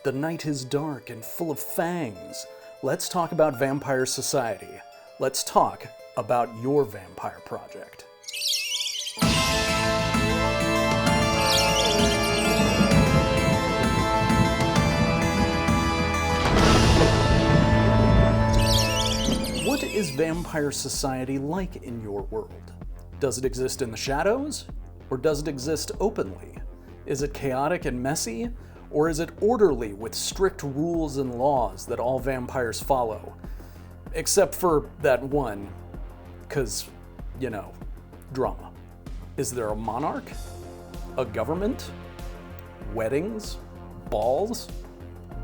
The night is dark and full of fangs. Let's talk about vampire society. Let's talk about your vampire project. What is vampire society like in your world? Does it exist in the shadows? Or does it exist openly? Is it chaotic and messy? Or is it orderly with strict rules and laws that all vampires follow? Except for that one, because, you know, drama. Is there a monarch? A government? Weddings? Balls?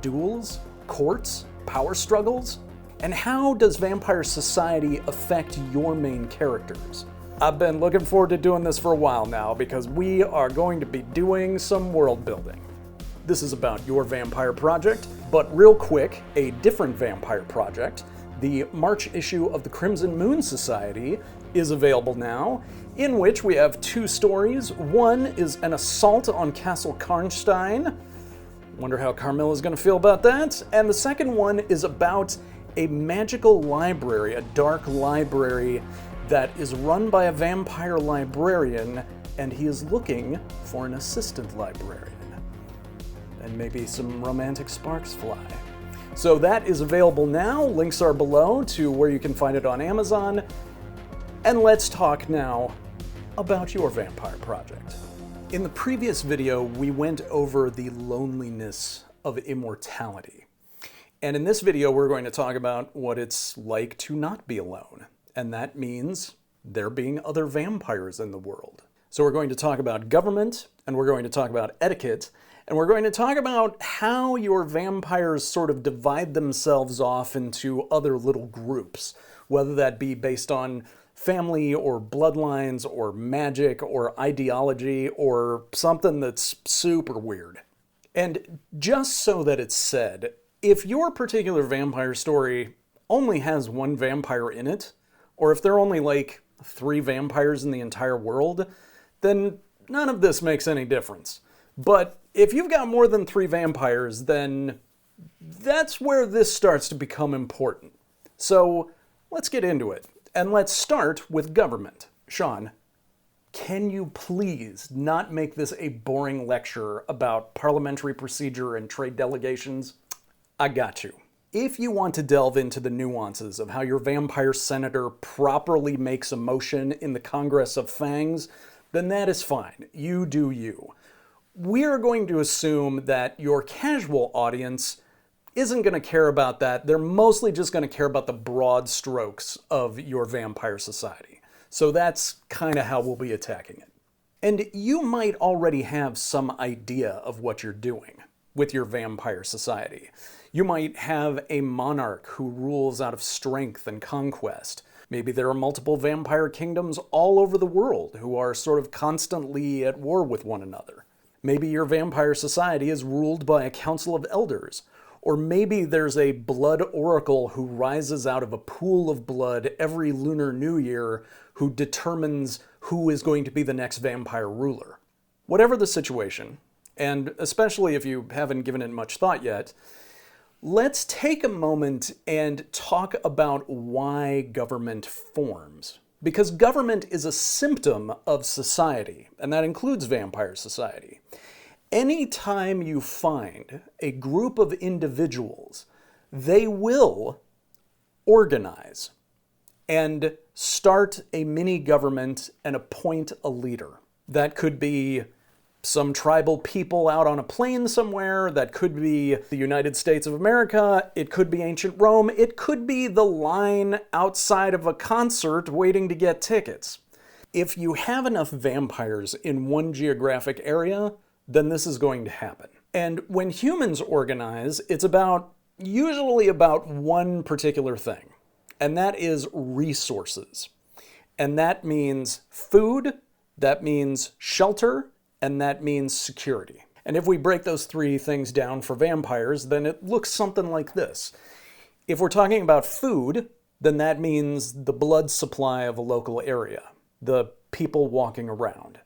Duels? Courts? Power struggles? And how does vampire society affect your main characters? I've been looking forward to doing this for a while now because we are going to be doing some world building. This is about your vampire project, but real quick, a different vampire project, the March issue of the Crimson Moon Society, is available now, in which we have two stories. One is an assault on Castle Karnstein. Wonder how Carmilla's gonna feel about that. And the second one is about a magical library, a dark library that is run by a vampire librarian, and he is looking for an assistant librarian. And maybe some romantic sparks fly. So that is available now. Links are below to where you can find it on Amazon. And let's talk now about your vampire project. In the previous video, we went over the loneliness of immortality. And in this video, we're going to talk about what it's like to not be alone. And that means there being other vampires in the world. So we're going to talk about government, and we're going to talk about etiquette, and we're going to talk about how your vampires sort of divide themselves off into other little groups, whether that be based on family or bloodlines or magic or ideology or something that's super weird. And just so that it's said, if your particular vampire story only has one vampire in it, or if there are only like 3 vampires in the entire world, then none of this makes any difference. But if you've got more than 3 vampires, then that's where this starts to become important. So let's get into it. And let's start with government. Sean, can you please not make this a boring lecture about parliamentary procedure and trade delegations? I got you. If you want to delve into the nuances of how your vampire senator properly makes a motion in the Congress of Fangs, then that is fine. You do you. We're going to assume that your casual audience isn't going to care about that. They're mostly just going to care about the broad strokes of your vampire society. So that's kind of how we'll be attacking it. And you might already have some idea of what you're doing with your vampire society. You might have a monarch who rules out of strength and conquest. Maybe there are multiple vampire kingdoms all over the world who are sort of constantly at war with one another. Maybe your vampire society is ruled by a council of elders. Or maybe there's a blood oracle who rises out of a pool of blood every Lunar New Year who determines who is going to be the next vampire ruler. Whatever the situation, and especially if you haven't given it much thought yet, let's take a moment and talk about why government forms. Because government is a symptom of society, and that includes vampire society. Anytime you find a group of individuals, they will organize and start a mini government and appoint a leader. That could be some tribal people out on a plain somewhere. That could be the United States of America. It could be ancient Rome. It could be the line outside of a concert waiting to get tickets. If you have enough vampires in one geographic area, then this is going to happen. And when humans organize, it's usually about one particular thing, and that is resources. And that means food, that means shelter, and that means security. And if we break those 3 things down for vampires, then it looks something like this. If we're talking about food, then that means the blood supply of a local area, the people walking around.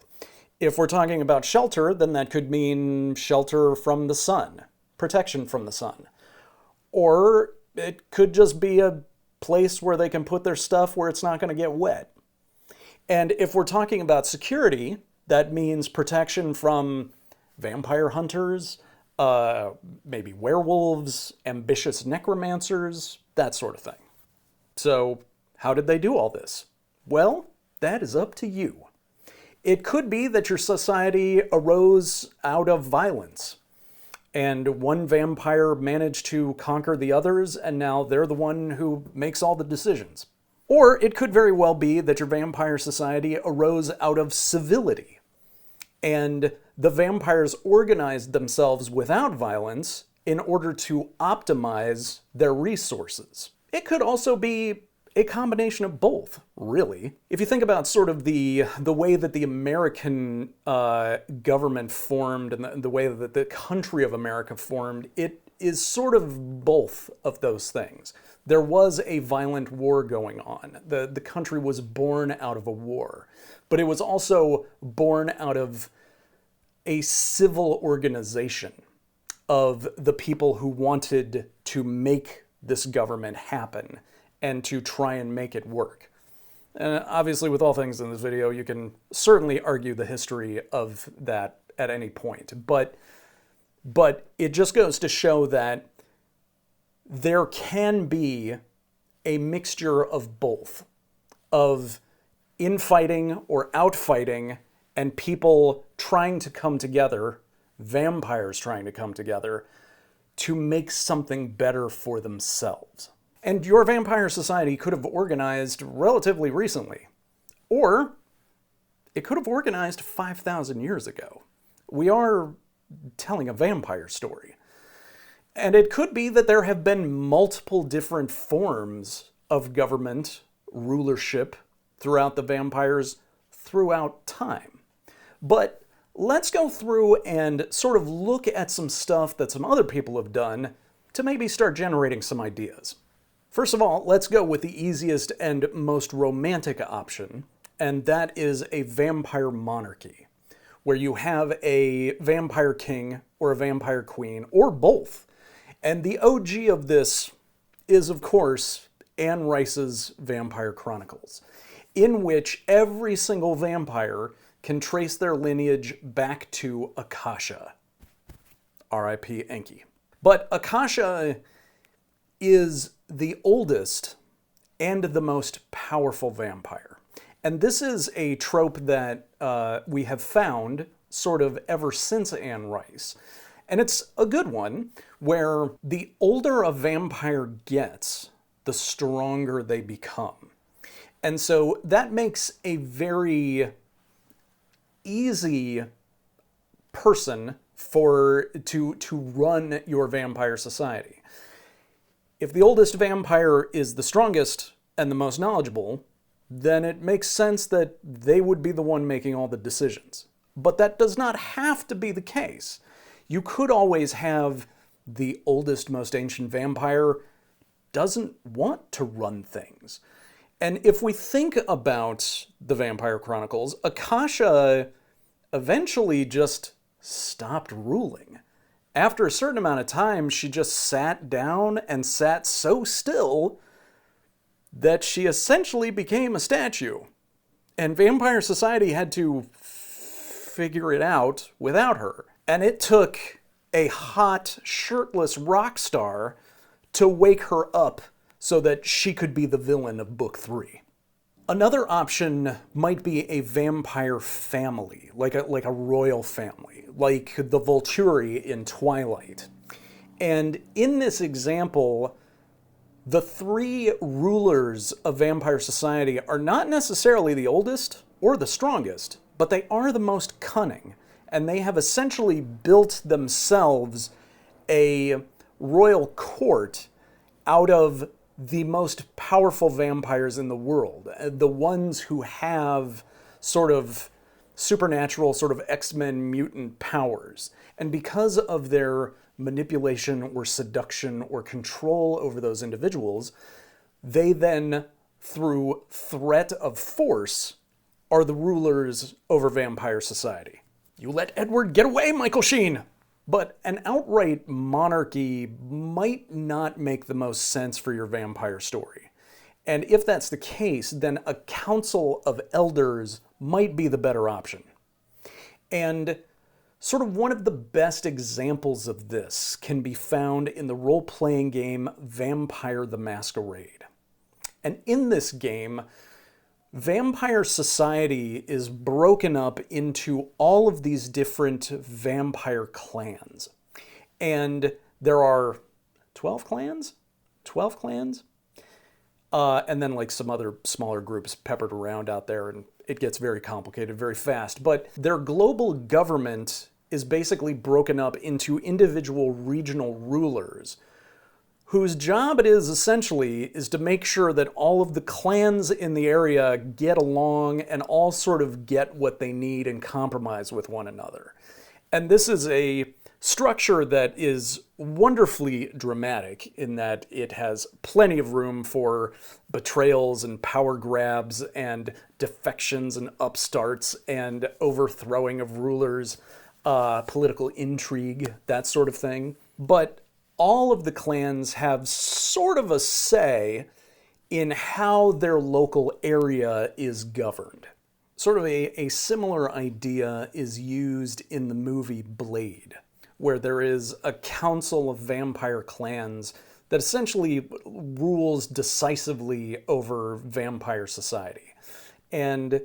If we're talking about shelter, then that could mean shelter from the sun, protection from the sun. Or it could just be a place where they can put their stuff where it's not going to get wet. And if we're talking about security, that means protection from vampire hunters, maybe werewolves, ambitious necromancers, that sort of thing. So how did they do all this? Well, that is up to you. It could be that your society arose out of violence, and one vampire managed to conquer the others, and now they're the one who makes all the decisions. Or it could very well be that your vampire society arose out of civility, and the vampires organized themselves without violence in order to optimize their resources. It could also be a combination of both, really. If you think about sort of the way that the American government formed and the way that the country of America formed, it is sort of both of those things. There was a violent war going on. The country was born out of a war, but it was also born out of a civil organization of the people who wanted to make this government happen and to try and make it work. And obviously, with all things in this video, you can certainly argue the history of that at any point. But it just goes to show that there can be a mixture of both, of infighting or outfighting and people trying to come together, vampires trying to come together, to make something better for themselves. And your vampire society could have organized relatively recently, or it could have organized 5,000 years ago. We are telling a vampire story. And it could be that there have been multiple different forms of government, rulership, throughout the vampires throughout time. But let's go through and sort of look at some stuff that some other people have done to maybe start generating some ideas. First of all, let's go with the easiest and most romantic option, and that is a vampire monarchy, where you have a vampire king or a vampire queen, or both. And the OG of this is, of course, Anne Rice's Vampire Chronicles, in which every single vampire can trace their lineage back to Akasha. R.I.P. Enki. But Akasha is the oldest and the most powerful vampire. And this is a trope that we have found sort of ever since Anne Rice. And it's a good one, where the older a vampire gets, the stronger they become. And so that makes a very easy person to run your vampire society. If the oldest vampire is the strongest and the most knowledgeable, then it makes sense that they would be the one making all the decisions. But that does not have to be the case. You could always have the oldest, most ancient vampire doesn't want to run things. And if we think about the Vampire Chronicles, Akasha eventually just stopped ruling. After a certain amount of time, she just sat down and sat so still that she essentially became a statue. And Vampire Society had to figure it out without her. And it took a hot, shirtless rock star to wake her up so that she could be the villain of Book 3. Another option might be a vampire family, like a royal family, like the Volturi in Twilight. And in this example, the three rulers of Vampire Society are not necessarily the oldest or the strongest, but they are the most cunning. And they have essentially built themselves a royal court out of the most powerful vampires in the world, the ones who have sort of supernatural, sort of X-Men mutant powers. And because of their manipulation or seduction or control over those individuals, they then, through threat of force, are the rulers over Vampire Society. You let Edward get away, Michael Sheen! But an outright monarchy might not make the most sense for your vampire story. And if that's the case, then a council of elders might be the better option. And sort of one of the best examples of this can be found in the role-playing game Vampire the Masquerade. And in this game, vampire society is broken up into all of these different vampire clans. And there are 12 clans? 12 clans? And then like some other smaller groups peppered around out there, and it gets very complicated very fast. But their global government is basically broken up into individual regional rulers whose job it is essentially is to make sure that all of the clans in the area get along and all sort of get what they need and compromise with one another. And this is a structure that is wonderfully dramatic in that it has plenty of room for betrayals and power grabs and defections and upstarts and overthrowing of rulers, political intrigue, that sort of thing. But all of the clans have sort of a say in how their local area is governed. Sort of a similar idea is used in the movie Blade, where there is a council of vampire clans that essentially rules decisively over vampire society. And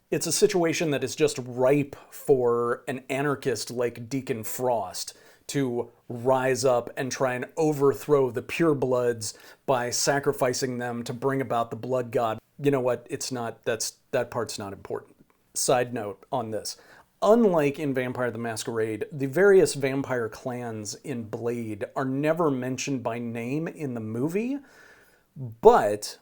it's a situation that is just ripe for an anarchist like Deacon Frost to rise up and try and overthrow the purebloods by sacrificing them to bring about the blood god. You know what? It's not, that part's not important. Side note on this. Unlike in Vampire the Masquerade, the various vampire clans in Blade are never mentioned by name in the movie, but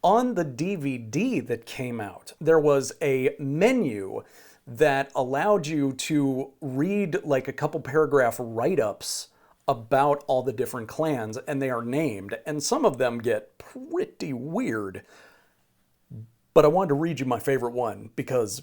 on the DVD that came out, there was a menu that allowed you to read like a couple paragraph write-ups about all the different clans, and they are named, and some of them get pretty weird. But I wanted to read you my favorite one because,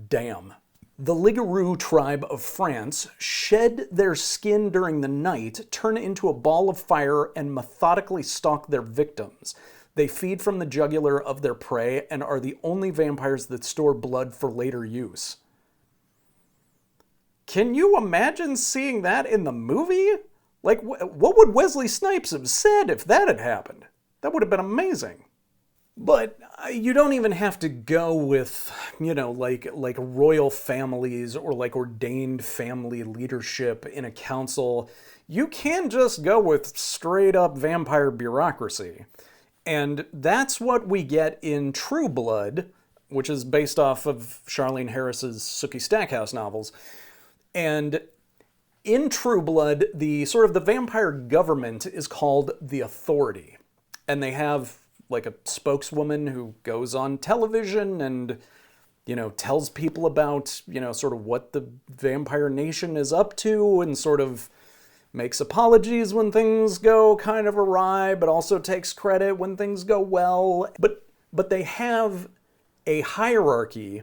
damn. The Ligarou tribe of France shed their skin during the night, turn into a ball of fire, and methodically stalk their victims. They feed from the jugular of their prey and are the only vampires that store blood for later use. Can you imagine seeing that in the movie? Like, what would Wesley Snipes have said if that had happened? That would have been amazing. But you don't even have to go with, you know, like royal families or like ordained family leadership in a council. You can just go with straight up vampire bureaucracy. And that's what we get in True Blood, which is based off of Charlene Harris's Sookie Stackhouse novels. And in True Blood, the sort of the vampire government is called the Authority. And they have like a spokeswoman who goes on television and, you know, tells people about, you know, sort of what the vampire nation is up to and sort of makes apologies when things go kind of awry, but also takes credit when things go well. But they have a hierarchy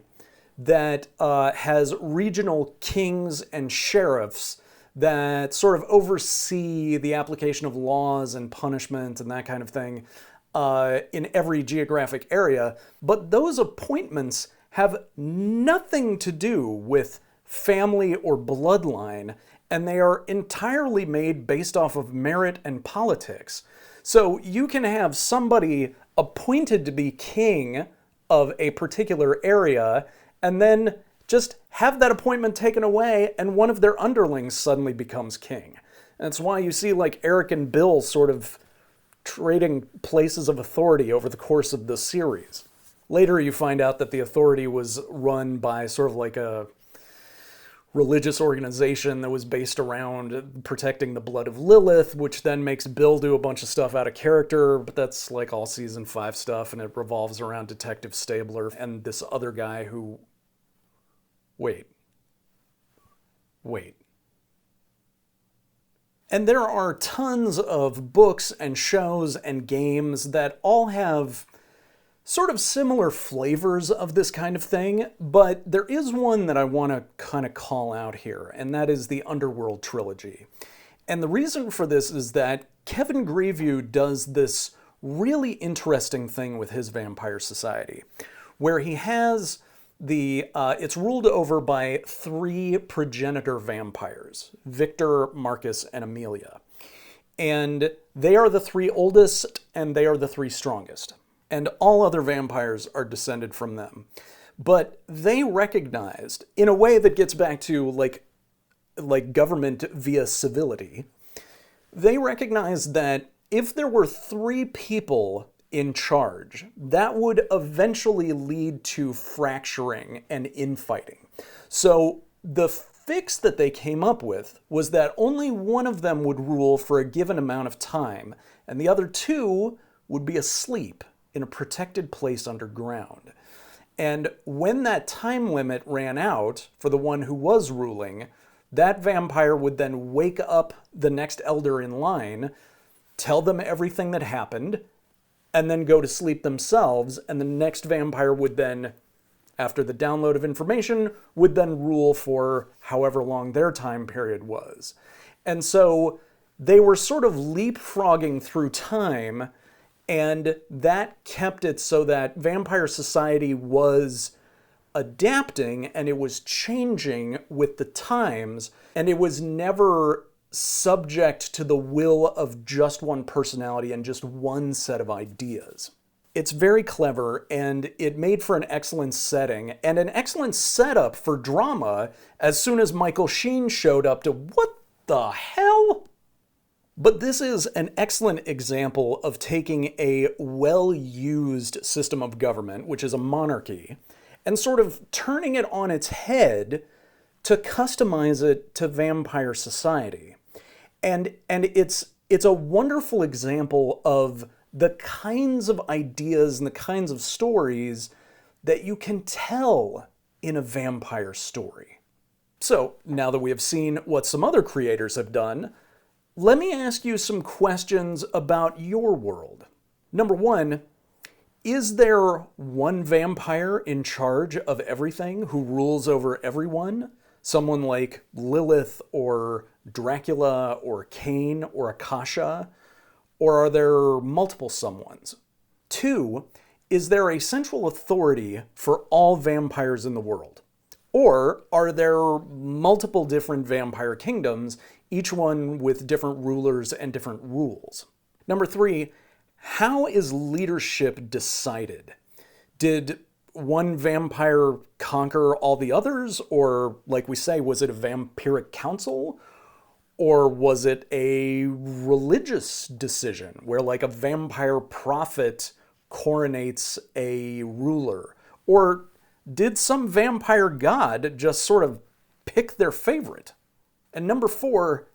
that has regional kings and sheriffs that sort of oversee the application of laws and punishment and that kind of thing in every geographic area. But those appointments have nothing to do with family or bloodline, and they are entirely made based off of merit and politics. So you can have somebody appointed to be king of a particular area and then just have that appointment taken away and one of their underlings suddenly becomes king. That's why you see like Eric and Bill sort of trading places of authority over the course of the series. Later you find out that the Authority was run by sort of like a religious organization that was based around protecting the blood of Lilith, which then makes Bill do a bunch of stuff out of character, but that's like all season 5 stuff, and it revolves around Detective Stabler and this other guy who... Wait. And there are tons of books and shows and games that all have sort of similar flavors of this kind of thing, but there is one that I want to kind of call out here, and that is the Underworld trilogy. And the reason for this is that Kevin Grevioux does this really interesting thing with his Vampire Society, where he has it's ruled over by 3 progenitor vampires, Victor, Marcus, and Amelia. And they are the 3 oldest, and they are the 3 strongest. And all other vampires are descended from them. But they recognized, in a way that gets back to like government via civility, they recognized that if there were 3 people in charge, that would eventually lead to fracturing and infighting. So the fix that they came up with was that only one of them would rule for a given amount of time, and the other 2 would be asleep in a protected place underground. And when that time limit ran out for the one who was ruling, that vampire would then wake up the next elder in line, tell them everything that happened, and then go to sleep themselves, and the next vampire would then, after the download of information, would then rule for however long their time period was. And so they were sort of leapfrogging through time, and that kept it so that Vampire Society was adapting and it was changing with the times, and it was never subject to the will of just one personality and just one set of ideas. It's very clever, and it made for an excellent setting and an excellent setup for drama as soon as Michael Sheen showed up to what the hell? But this is an excellent example of taking a well-used system of government, which is a monarchy, and sort of turning it on its head to customize it to Vampire Society. And it's a wonderful example of the kinds of ideas and the kinds of stories that you can tell in a vampire story. So, now that we have seen what some other creators have done, let me ask you some questions about your world. Number 1, is there one vampire in charge of everything who rules over everyone? Someone like Lilith or Dracula or Cain or Akasha? Or are there multiple someones? 2, is there a central authority for all vampires in the world? Or are there multiple different vampire kingdoms, each one with different rulers and different rules? Number 3, how is leadership decided? Did one vampire conquer all the others? Or, like we say, was it a vampiric council? Or was it a religious decision where like a vampire prophet coronates a ruler? Or did some vampire god just sort of pick their favorite? And number 4,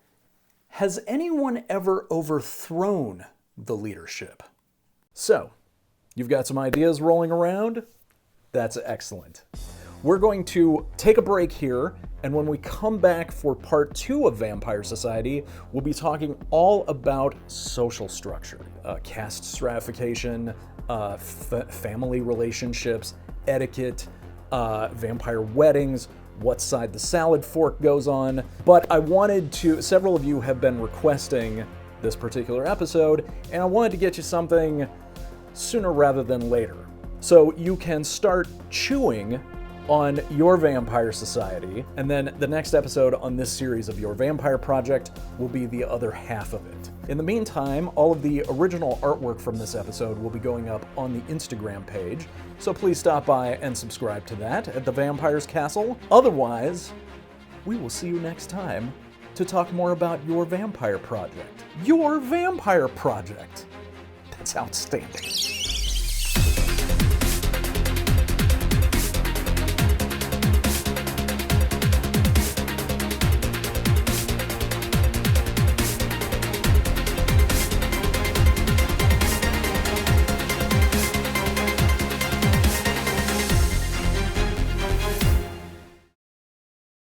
has anyone ever overthrown the leadership? So, you've got some ideas rolling around? That's excellent. We're going to take a break here, and when we come back for part 2 of Vampire Society, we'll be talking all about social structure, caste stratification, family relationships, etiquette, vampire weddings, what side the salad fork goes on. But I wanted to, several of you have been requesting this particular episode, and I wanted to get you something sooner rather than later. So you can start chewing on your Vampire Society, and then the next episode on this series of Your Vampire Project will be the other half of it. In the meantime, all of the original artwork from this episode will be going up on the Instagram page, so please stop by and subscribe to that at The Vampire's Castle. Otherwise, we will see you next time to talk more about Your Vampire Project. Your Vampire Project! That's outstanding.